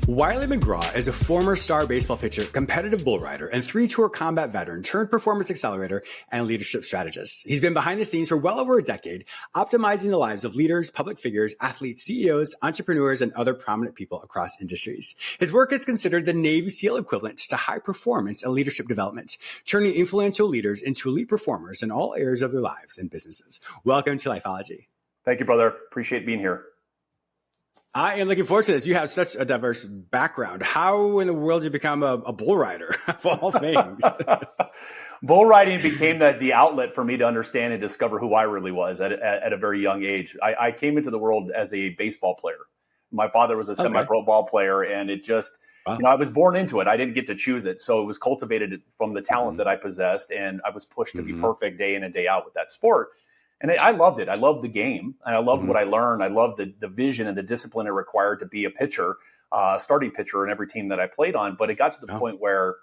Wylie McGraw is a former star baseball pitcher, competitive bull rider, and 3-tour combat veteran turned performance accelerator and leadership strategist. He's been behind the scenes for well over a decade, optimizing the lives of leaders, public figures, athletes, CEOs, entrepreneurs, and other prominent people across industries. His work is considered the Navy SEAL equivalent to high performance and leadership development, turning influential leaders into elite performers in all areas of their lives and businesses. Welcome to Lifeology. Thank you, brother. Appreciate being here. I am looking forward to this. You have such a diverse background. How in the world did you become a bull rider of all things? Bull riding became the outlet for me to understand and discover who I really was at a very young age. I came into the world as a baseball player. My father was a semi-pro ball player, and it just, I was born into it. I didn't get to choose it. So it was cultivated from the talent that I possessed, and I was pushed to be perfect day in and day out with that sport. And I loved it. I loved the game, and I loved what I learned. I loved the vision and the discipline it required to be a pitcher, starting pitcher in every team that I played on. But it got to the point where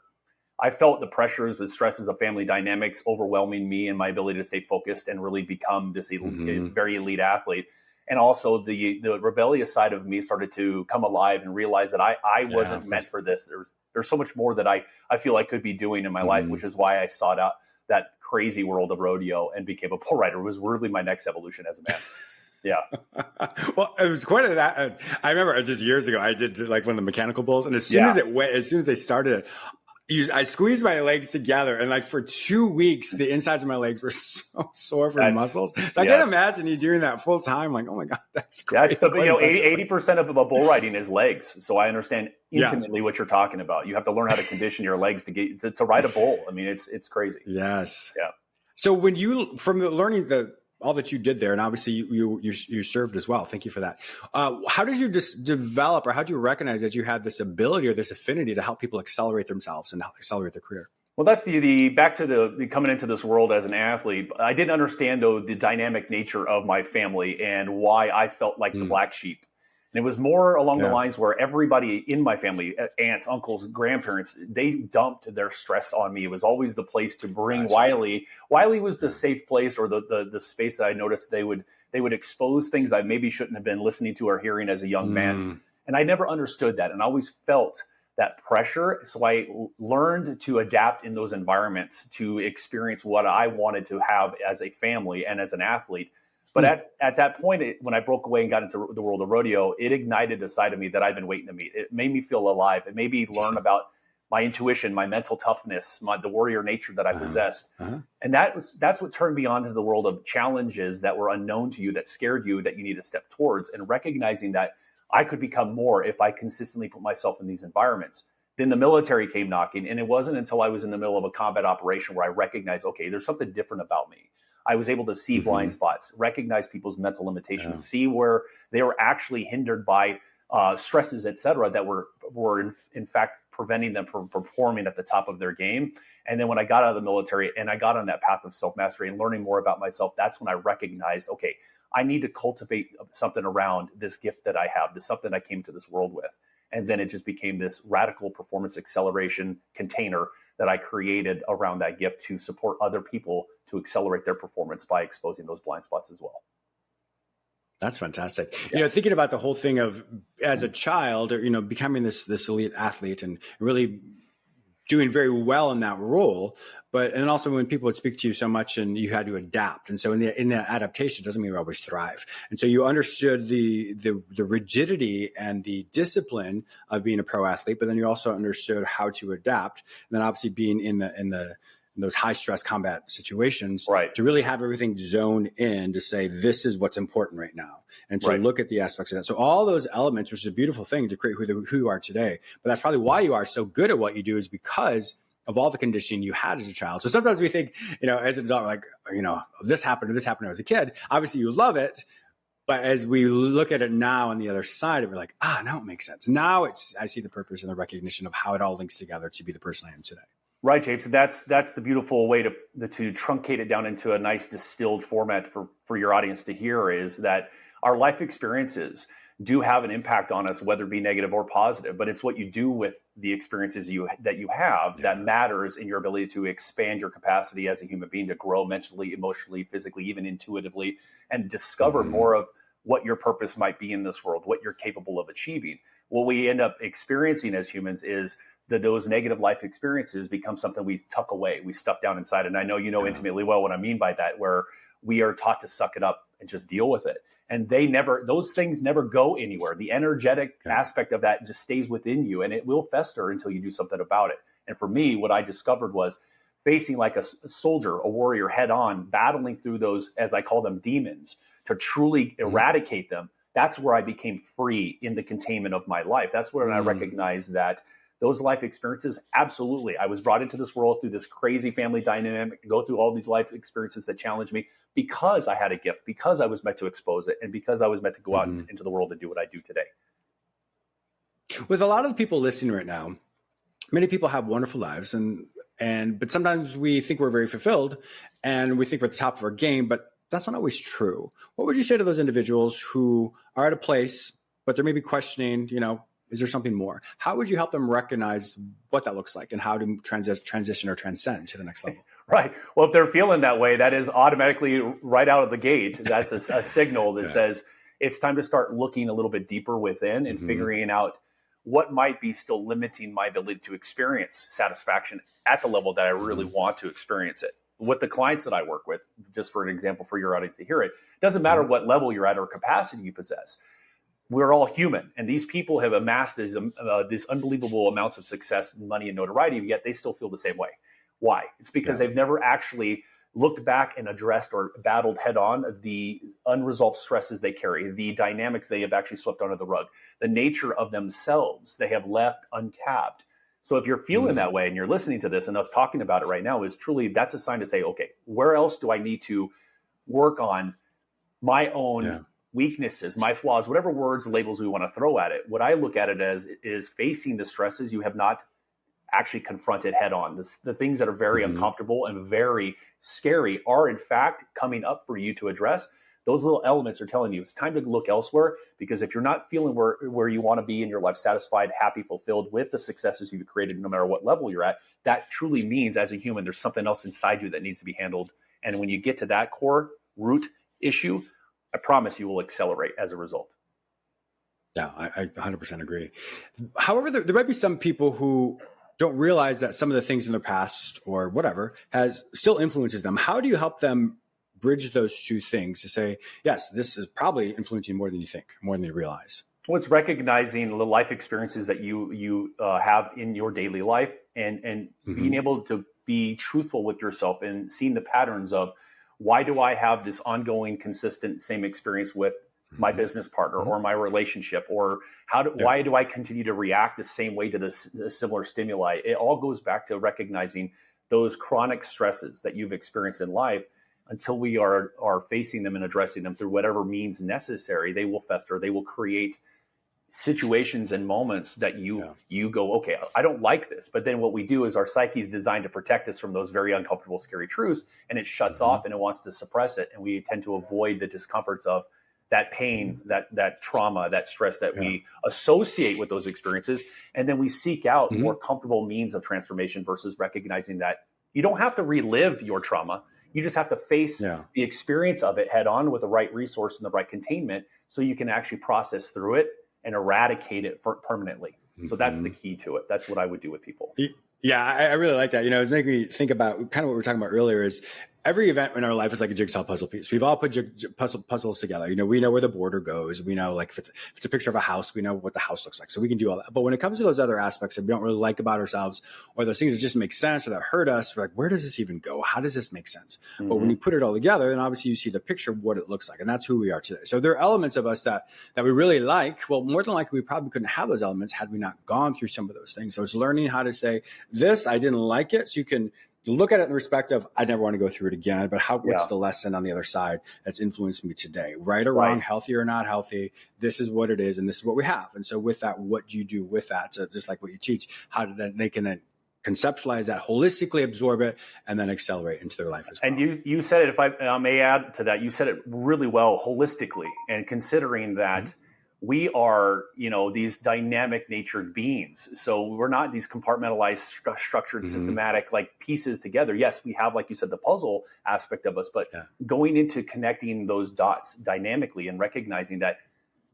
I felt the pressures, the stresses of family dynamics overwhelming me and my ability to stay focused and really become this very elite athlete. And also the rebellious side of me started to come alive and realize that I wasn't meant for this. There's so much more that I feel I could be doing in my life, which is why I sought out that crazy world of rodeo and became a bull rider. It was really my next evolution as a man. Yeah. Well, it was quite I remember just years ago, I did like one of the mechanical bulls, and as soon as they started it, I squeezed my legs together, and like for 2 weeks, the insides of my legs were so sore from the muscles. So I can't imagine you doing that full time. Like, oh my God, that's great. Yeah, 80% of bull riding is legs. So I understand intimately what you're talking about. You have to learn how to condition your legs to ride a bull. I mean, it's crazy. Yes. Yeah. So when learning all that you did there, and obviously you served as well. Thank you for that. How did you just develop, or how did you recognize that you had this ability or this affinity to help people accelerate themselves and accelerate their career? Well, that's the back to the coming into this world as an athlete. I didn't understand though the dynamic nature of my family and why I felt like the black sheep. And it was more along the lines where everybody in my family, aunts, uncles, grandparents, they dumped their stress on me. It was always the place to bring Wylie. Wylie was the safe place, or the space that I noticed they would expose things I maybe shouldn't have been listening to or hearing as a young man. And I never understood that. And I always felt that pressure. So I learned to adapt in those environments to experience what I wanted to have as a family and as an athlete. But at that point, when I broke away and got into the world of rodeo, it ignited a side of me that I've been waiting to meet. It made me feel alive. It made me learn about my intuition, my mental toughness, the warrior nature that I possessed. And that's what turned me on to the world of challenges that were unknown to you, that scared you, that you need to step towards, and recognizing that I could become more if I consistently put myself in these environments. Then the military came knocking, and it wasn't until I was in the middle of a combat operation where I recognized, okay, there's something different about me. I was able to see blind spots, recognize people's mental limitations, see where they were actually hindered by stresses, et cetera, that were in fact preventing them from performing at the top of their game. And then when I got out of the military and I got on that path of self-mastery and learning more about myself, that's when I recognized, okay, I need to cultivate something around this gift that I have, this something I came to this world with. And then it just became this radical performance acceleration container that I created around that gift to support other people to accelerate their performance by exposing those blind spots as well. That's fantastic. Yeah. Thinking about the whole thing of as a child, or, becoming this elite athlete and really doing very well in that role. And also when people would speak to you so much and you had to adapt. And so in that adaptation doesn't mean we always thrive. And so you understood the rigidity and the discipline of being a pro athlete, but then you also understood how to adapt. And then obviously being in those high stress combat situations, to really have everything zoned in to say, this is what's important right now. And to look at the aspects of that. So all those elements, which is a beautiful thing to create who you are today. But that's probably why you are so good at what you do, is because of all the conditioning you had as a child. So sometimes we think, as an adult, like, this happened when I was a kid. Obviously you love it. But as we look at it now on the other side, we're like, now it makes sense. Now I see the purpose and the recognition of how it all links together to be the person I am today. Right, James. That's the beautiful way to truncate it down into a nice distilled format for your audience to hear, is that our life experiences do have an impact on us, whether it be negative or positive. But it's what you do with the experiences that you have that matters in your ability to expand your capacity as a human being to grow mentally, emotionally, physically, even intuitively, and discover more of what your purpose might be in this world, what you're capable of achieving. what we end up experiencing as humans is that those negative life experiences become something we tuck away, we stuff down inside. And I know you know intimately well what I mean by that, where we are taught to suck it up and just deal with it. And those things never go anywhere. The energetic aspect of that just stays within you, and it will fester until you do something about it. And for me, what I discovered was facing like a soldier, a warrior head on, battling through those, as I call them, demons, to truly eradicate them. That's where I became free in the containment of my life. That's where I recognized that those life experiences, absolutely. I was brought into this world through this crazy family dynamic, go through all these life experiences that challenged me because I had a gift, because I was meant to expose it, and because I was meant to go out into the world and do what I do today. With a lot of the people listening right now, many people have wonderful lives, but sometimes we think we're very fulfilled and we think we're at the top of our game, but that's not always true. What would you say to those individuals who are at a place, but they're maybe questioning, is there something more? How would you help them recognize what that looks like and how to transition or transcend to the next level? Right. Well, if they're feeling that way, that is automatically right out of the gate. That's a signal that says it's time to start looking a little bit deeper within and figuring out what might be still limiting my ability to experience satisfaction at the level that I really want to experience it. With the clients that I work with, just for an example for your audience to hear it, doesn't matter what level you're at or capacity you possess. We're all human, and these people have amassed these unbelievable amounts of success, money, and notoriety, yet they still feel the same way. Why? It's because they've never actually looked back and addressed or battled head on the unresolved stresses they carry, the dynamics they have actually swept under the rug, the nature of themselves they have left untapped. So if you're feeling that way and you're listening to this and us talking about it right now, is truly, that's a sign to say, okay, where else do I need to work on my own weaknesses, my flaws, whatever words, labels we want to throw at it. What I look at it as is facing the stresses you have not actually confronted head on. The things that are very uncomfortable and very scary are in fact coming up for you to address. Those little elements are telling you it's time to look elsewhere, because if you're not feeling where you want to be in your life, satisfied, happy, fulfilled with the successes you've created, no matter what level you're at, that truly means as a human, there's something else inside you that needs to be handled. And when you get to that core root issue, I promise you will accelerate as a result. Yeah, I 100% agree. However, there might be some people who don't realize that some of the things in their past or whatever still influences them. How do you help them bridge those two things to say, yes, this is probably influencing more than you think, more than you realize? Well, it's recognizing the life experiences that you have in your daily life and being able to be truthful with yourself and seeing the patterns of, why do I have this ongoing, consistent, same experience with my business partner or my relationship? Or why do I continue to react the same way to this similar stimuli? It all goes back to recognizing those chronic stresses that you've experienced in life. Until we are facing them and addressing them through whatever means necessary, they will fester. They will create situations and moments that you go, okay, I don't like this. But then what we do is our psyche is designed to protect us from those very uncomfortable, scary truths, and it shuts off and it wants to suppress it. And we tend to avoid the discomforts of that pain, that trauma, that stress that we associate with those experiences. And then we seek out more comfortable means of transformation versus recognizing that you don't have to relive your trauma. You just have to face the experience of it head on with the right resource and the right containment so you can actually process through it and eradicate it permanently. So that's the key to it. That's what I would do with people. Yeah, I really like that. It's making me think about kind of what we were talking about earlier is every event in our life is like a jigsaw puzzle piece. We've all put puzzles together. We know where the border goes. We know, like, if it's a picture of a house, we know what the house looks like. So we can do all that. But when it comes to those other aspects that we don't really like about ourselves, or those things that just make sense or that hurt us, we're like, where does this even go? How does this make sense? But when you put it all together, then obviously you see the picture of what it looks like. And that's who we are today. So there are elements of us that we really like. Well, more than likely, we probably couldn't have those elements had we not gone through some of those things. So it's learning how to say, this, I didn't like it. So you can look at it in the respect of, I never want to go through it again, but what's the lesson on the other side that's influenced me today? Right or wrong, healthy or not healthy, this is what it is, and this is what we have. And so with that, what do you do with that? So just like what you teach, how they can then conceptualize that, holistically absorb it, and then accelerate into their life as well. And you said it, if I may add to that, you said it really well, holistically, and considering that we are, these dynamic natured beings. So we're not these compartmentalized, structured, systematic, like pieces together. Yes, we have, like you said, the puzzle aspect of us, but going into connecting those dots dynamically and recognizing that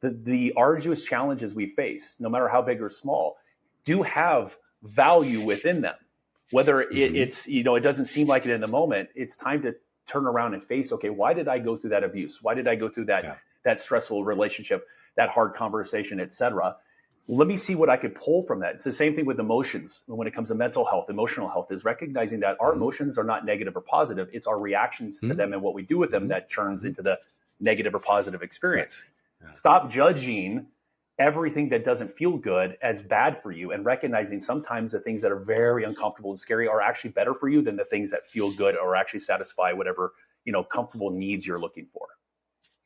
the arduous challenges we face, no matter how big or small, do have value within them. Whether it's, it doesn't seem like it in the moment, it's time to turn around and face, okay, why did I go through that abuse? Why did I go through that stressful relationship, that hard conversation, etc.? Let me see what I could pull from that. It's the same thing with emotions. When it comes to mental health, emotional health, is recognizing that our emotions are not negative or positive. It's our reactions to them and what we do with them that turns into the negative or positive experience. Stop judging everything that doesn't feel good as bad for you, and recognizing sometimes the things that are very uncomfortable and scary are actually better for you than the things that feel good or actually satisfy whatever, comfortable needs you're looking for.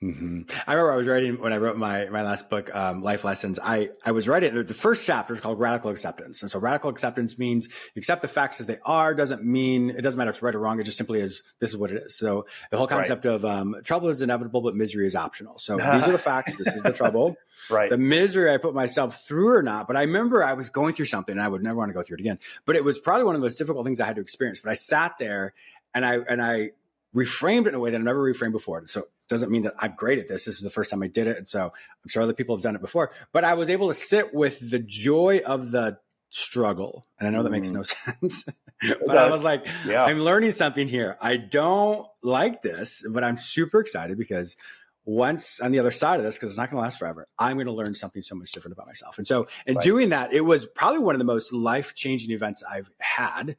I remember I was writing, when I wrote my last book, Life Lessons, I was writing, the first chapter is called Radical Acceptance. And so radical acceptance means you accept the facts as they are. It doesn't matter if it's right or wrong. It just simply is, this is what it is. So the whole concept of trouble is inevitable, but misery is optional. So these are the facts. This is the trouble. The misery I put myself through or not. But I remember I was going through something, and I would never want to go through it again. But it was probably one of the most difficult things I had to experience. But I sat there and I reframed it in a way that I've never reframed before. So it doesn't mean that I'm great at this. This is the first time I did it. And so I'm sure other people have done it before, but I was able to sit with the joy of the struggle. And I know that makes no sense, but I was like, I'm learning something here. I don't like this, but I'm super excited because once on the other side of this, because it's not going to last forever, I'm going to learn something so much different about myself. And so in doing that, it was probably one of the most life-changing events I've had.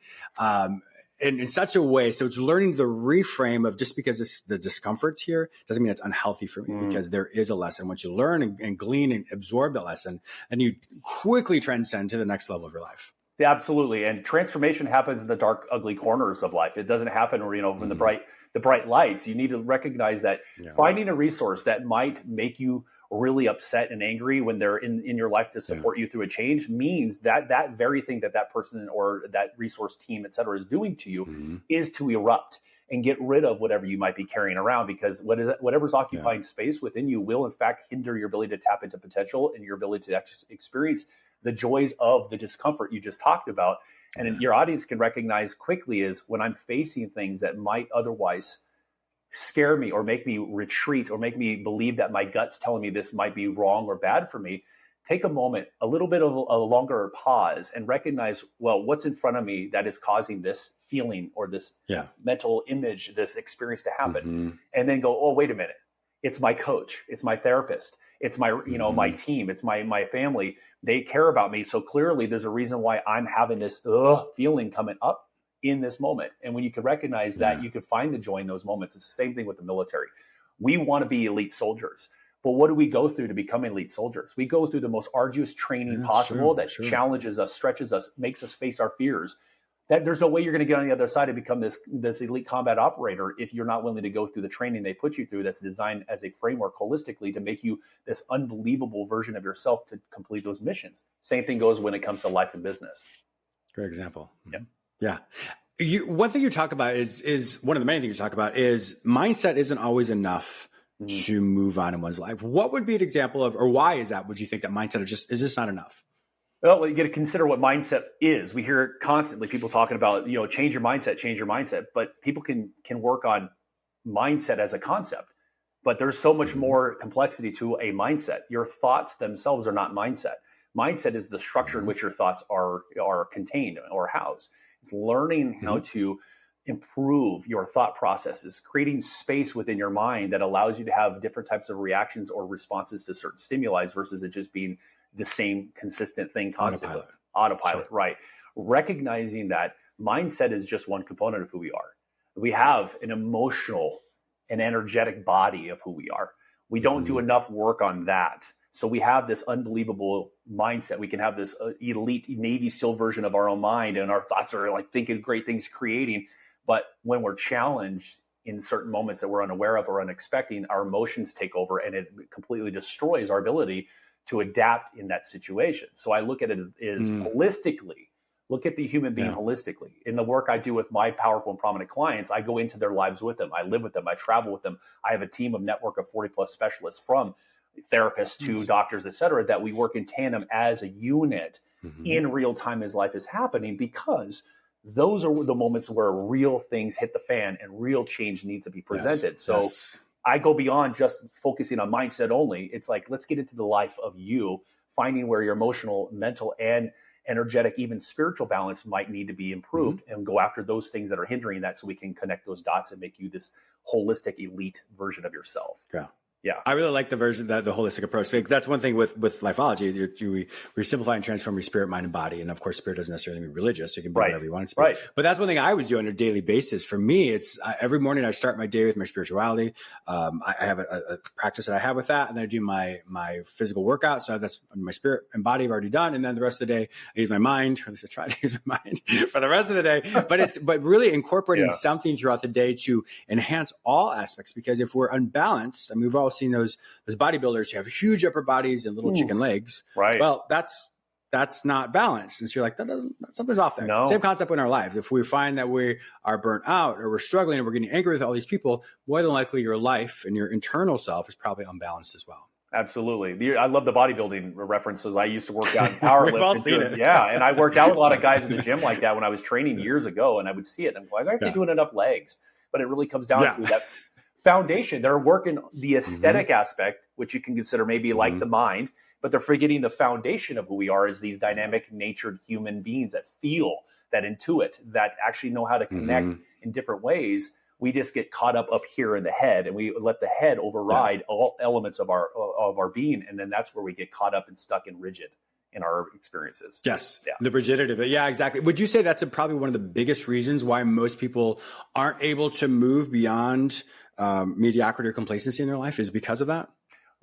In such a way, so it's learning the reframe of, just because the discomfort's here doesn't mean it's unhealthy for me, because there is a lesson. Once you learn and glean and absorb the lesson, then you quickly transcend to the next level of your life. Yeah, absolutely. And transformation happens in the dark, ugly corners of life. It doesn't happen where, when the bright lights. You need to recognize that finding a resource that might make you really upset and angry when they're in your life to support you through a change means that very thing that person or that resource team, et cetera, is doing to you is to erupt and get rid of whatever you might be carrying around, because whatever's occupying space within you will in fact hinder your ability to tap into potential and your ability to experience the joys of the discomfort you just talked about. And your audience can recognize quickly is when I'm facing things that might otherwise scare me or make me retreat or make me believe that my gut's telling me this might be wrong or bad for me, take a moment, a little bit of a longer pause, and recognize, well, what's in front of me that is causing this feeling or this mental image, this experience to happen. And then go, oh, wait a minute. It's my coach. It's my therapist. It's my, my team. It's my family. They care about me. So clearly there's a reason why I'm having this feeling coming up in this moment. And when you can recognize that, you can find the joy in those moments. It's the same thing with the military. We want to be elite soldiers, but what do we go through to become elite soldiers? We go through the most arduous training possible that challenges us, stretches us, makes us face our fears. That there's no way you're going to get on the other side and become this elite combat operator if you're not willing to go through the training they put you through that's designed as a framework holistically to make you this unbelievable version of yourself to complete those missions. Same thing goes when it comes to life and business. Great example. Yeah. One thing you talk about is one of the many things you talk about is mindset isn't always enough to move on in one's life. What would be an example of, or why is that? Would you think that mindset is just not enough? Well, you got to consider what mindset is. We hear constantly people talking about, change your mindset, but people can work on mindset as a concept, but there's so much more complexity to a mindset. Your thoughts themselves are not mindset. Mindset is the structure in which your thoughts are contained or housed. It's learning how to improve your thought processes, creating space within your mind that allows you to have different types of reactions or responses to certain stimuli versus it just being the same consistent thing constantly. Autopilot, right. Recognizing that mindset is just one component of who we are. We have an emotional and energetic body of who we are. We don't do enough work on that. So we have this unbelievable mindset. We can have this elite Navy SEAL version of our own mind, and our thoughts are like thinking great things, creating. But when we're challenged in certain moments that we're unaware of or unexpected, our emotions take over and it completely destroys our ability to adapt in that situation. So I look at it as holistically. Look at the human being holistically. In the work I do with my powerful and prominent clients, I go into their lives with them. I live with them. I travel with them. I have a team of network of 40 plus specialists, from therapists to doctors, et cetera, that we work in tandem as a unit in real time as life is happening, because those are the moments where real things hit the fan and real change needs to be presented. So I go beyond just focusing on mindset only. It's like, let's get into the life of you, finding where your emotional, mental, and energetic, even spiritual balance might need to be improved, and go after those things that are hindering that, so we can connect those dots and make you this holistic elite version of yourself. Yeah. Yeah. I really like the version that the holistic approach. Like, that's one thing with lifeology. We simplify and transform your spirit, mind, and body. And of course, spirit doesn't necessarily mean religious. You can be whatever you want it to be. Right. But that's one thing I always do on a daily basis. For me, it's every morning I start my day with my spirituality. I have a practice that I have with that. And then I do my physical workout. So that's my spirit and body I've already done. And then the rest of the day, I use my mind, or at least I try to use my mind for the rest of the day. But really incorporating something throughout the day to enhance all aspects. Because if we're unbalanced, I mean, we've all seen those bodybuilders who have huge upper bodies and little chicken legs. Right. Well, that's not balanced. And so you're like, something's off there. No. Same concept in our lives. If we find that we are burnt out, or we're struggling, and we're getting angry with all these people, more than likely your life and your internal self is probably unbalanced as well. Absolutely. I love the bodybuilding references. I used to work out in powerlifting. We've all seen it. Yeah. And I worked out with a lot of guys in the gym like that when I was training years ago, and I would see it. And I'm like, aren't they doing enough legs? But it really comes down to that foundation. They're working the aesthetic aspect, which you can consider maybe like the mind, but they're forgetting the foundation of who we are as these dynamic natured human beings that feel, that intuit, that actually know how to connect in different ways. We just get caught up here in the head, and we let the head override all elements of our being. And then that's where we get caught up and stuck and rigid in our experiences. Yes. Yeah. The rigidity of it. Yeah, exactly. Would you say that's probably one of the biggest reasons why most people aren't able to move beyond mediocrity or complacency in their life, is because of that?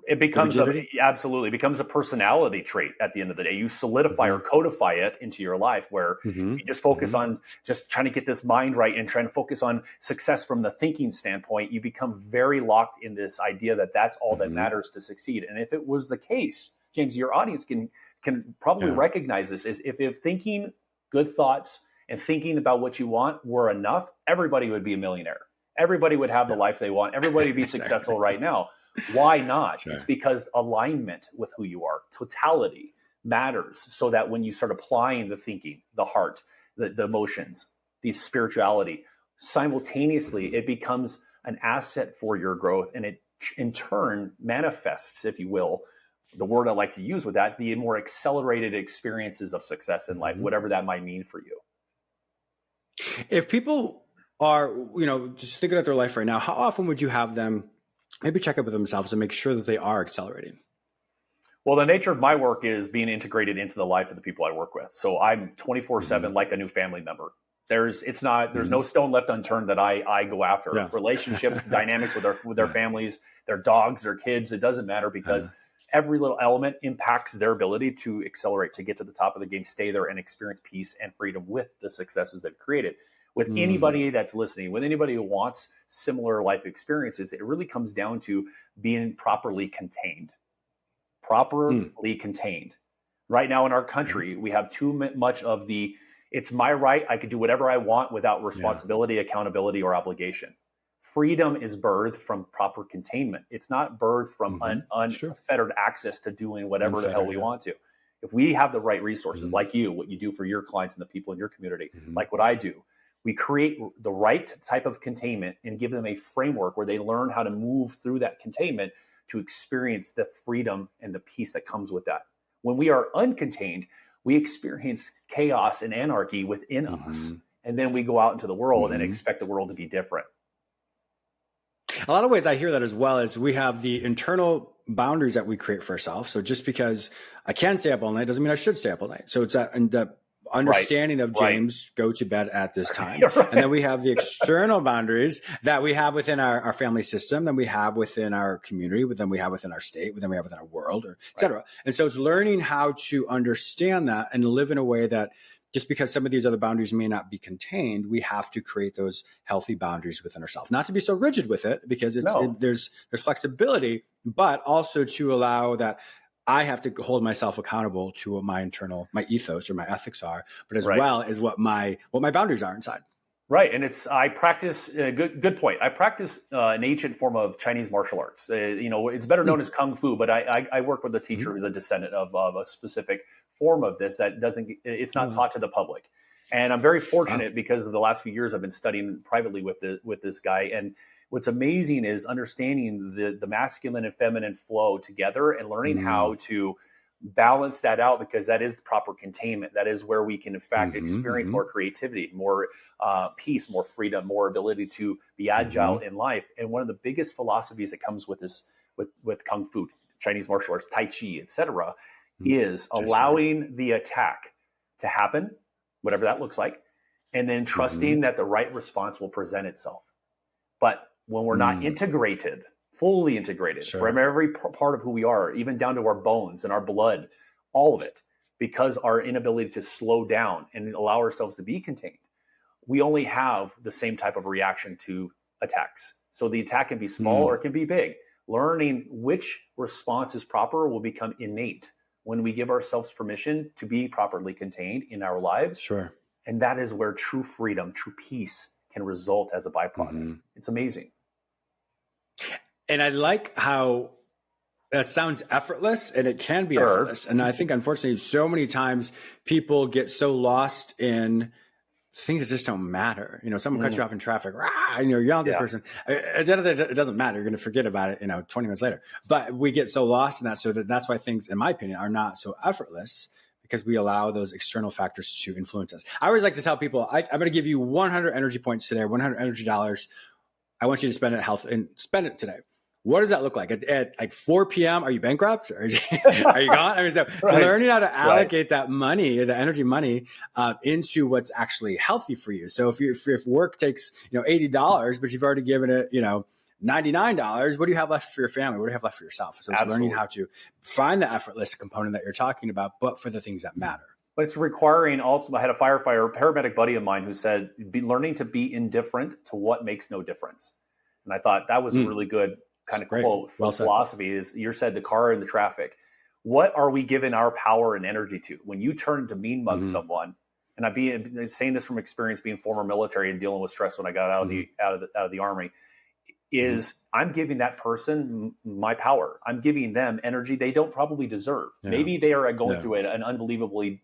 It becomes absolutely becomes a personality trait at the end of the day. You solidify or codify it into your life, where you just focus on just trying to get this mind right and trying to focus on success from the thinking standpoint. You become very locked in this idea that that's all that matters to succeed. And if it was the case, James, your audience can probably recognize this. Is if thinking good thoughts and thinking about what you want were enough, everybody would be a millionaire. Everybody would have the life they want. Everybody would be successful right now. Why not? It's because alignment with who you are, totality matters, so that when you start applying the thinking, the heart, the emotions, the spirituality, simultaneously, it becomes an asset for your growth. And it in turn manifests, if you will, the word I like to use with that, the more accelerated experiences of success in life, whatever that might mean for you. If people are, just thinking about their life right now, how often would you have them maybe check up with themselves and make sure that they are accelerating? Well, the nature of my work is being integrated into the life of the people I work with. So I'm 24/7 like a new family member. There's no stone left unturned that I go after. Relationships, dynamics with their families, their dogs, their kids, it doesn't matter, because every little element impacts their ability to accelerate, to get to the top of the game, stay there, and experience peace and freedom with the successes they've created. With anybody that's listening, with anybody who wants similar life experiences, it really comes down to being properly contained. Contained. Right now in our country, we have too much of it's my right, I could do whatever I want without responsibility, accountability, or obligation. Freedom is birthed from proper containment. It's not birthed from unfettered access to doing whatever the hell we want to. If we have the right resources, like what you do for your clients and the people in your community, like what I do, we create the right type of containment and give them a framework where they learn how to move through that containment to experience the freedom and the peace that comes with that. When we are uncontained, we experience chaos and anarchy within us. And then we go out into the world and expect the world to be different. A lot of ways I hear that as well, as we have the internal boundaries that we create for ourselves. So just because I can stay up all night doesn't mean I should stay up all night. So it's the understanding of James, go to bed at this time. And then we have the external boundaries that we have within our family system, then we have within our community, then we have within our state, then we have within our world, or et cetera. And so it's learning how to understand that and live in a way that, just because some of these other boundaries may not be contained, we have to create those healthy boundaries within ourselves. Not to be so rigid with it, because there's flexibility, but also to allow that I have to hold myself accountable to what my ethos or my ethics are, but as well as what my boundaries are inside. Right. And I practice, good point. I practice an ancient form of Chinese martial arts. It's better known as Kung Fu, but I work with a teacher who's a descendant of a specific form of this that it's not taught to the public. And I'm very fortunate because of the last few years I've been studying privately with this guy. And what's amazing is understanding the masculine and feminine flow together and learning how to balance that out, because that is the proper containment. That is where we can, in fact, experience more creativity, more peace, more freedom, more ability to be agile in life. And one of the biggest philosophies that comes with this, with Kung Fu, Chinese martial arts, Tai Chi, etc., is allowing the attack to happen, whatever that looks like, and then trusting that the right response will present itself. But when we're not integrated, fully integrated from every part of who we are, even down to our bones and our blood, all of it, because our inability to slow down and allow ourselves to be contained, we only have the same type of reaction to attacks. So the attack can be small or it can be big. Learning which response is proper will become innate when we give ourselves permission to be properly contained in our lives. And that is where true freedom, true peace can result as a byproduct. It's amazing. And I like how that sounds effortless, and it can be effortless. And I think, unfortunately, so many times people get so lost in things that just don't matter. You know, someone cuts you off in traffic, and you're yelling at this person. At the end of the day, it doesn't matter. You're going to forget about it, 20 minutes later. But we get so lost in that. So that's why things, in my opinion, are not so effortless, because we allow those external factors to influence us. I always like to tell people, I'm going to give you 100 energy points today, 100 energy dollars. I want you to spend it and spend it today. What does that look like? At like 4 p.m., are you bankrupt? Are you gone? I mean, so learning how to allocate that money, the energy money, into what's actually healthy for you. So if work takes, $80, but you've already given it, $99, what do you have left for your family? What do you have left for yourself? So it's learning how to find the effortless component that you're talking about, but for the things that matter. But it's requiring also, I had a paramedic buddy of mine who said, learning to be indifferent to what makes no difference. And I thought that was a really good kind of quote from philosophy. Is you said the car and the traffic. What are we giving our power and energy to? When you turn to mean mug someone, and I'm saying this from experience, being former military and dealing with stress when I got out of the Army, is I'm giving that person my power. I'm giving them energy they don't probably deserve. Maybe they are going through an unbelievably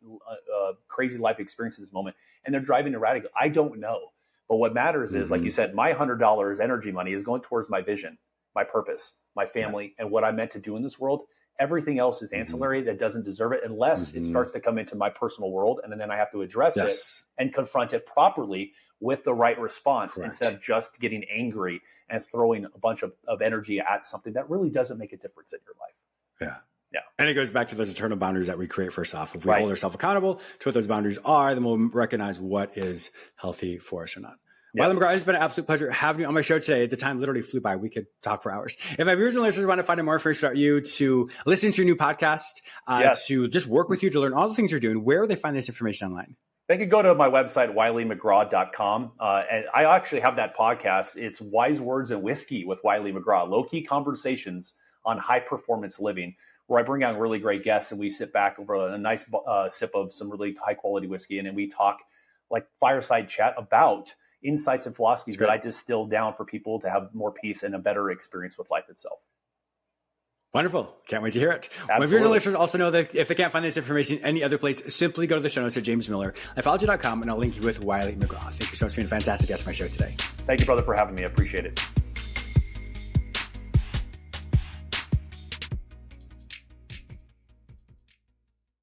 crazy life experience at this moment, and they're driving erratic. I don't know. But what matters is, like you said, my $100 energy money is going towards my vision, my purpose, my family, and what I'm meant to do in this world. Everything else is ancillary that doesn't deserve it, unless it starts to come into my personal world, and then I have to address it and confront it properly with the right response, instead of just getting angry and throwing a bunch of energy at something that really doesn't make a difference in your life. Yeah. And it goes back to those internal boundaries that we create for ourselves. If we hold ourselves accountable to what those boundaries are, then we'll recognize what is healthy for us or not. Wylie McGraw, it's been an absolute pleasure having you on my show today. The time literally flew by. We could talk for hours. If my viewers and listeners want to find out more information about you, to listen to your new podcast, to just work with you, to learn all the things you're doing, where will they find this information online? They could go to my website, wyliemcgraw.com. And I actually have that podcast. It's Wise Words and Whiskey with Wylie McGraw, low-key conversations on high-performance living, where I bring on really great guests and we sit back over a nice sip of some really high-quality whiskey, and then we talk like fireside chat about insights and philosophies that I distill down for people to have more peace and a better experience with life itself. Wonderful. Can't wait to hear it. Absolutely. My viewers and listeners also know that if they can't find this information any other place, simply go to the show notes at jamesmiller.com and I'll link you with Wylie McGraw. Thank you so much for being a fantastic guest on my show today. Thank you, brother, for having me. I appreciate it.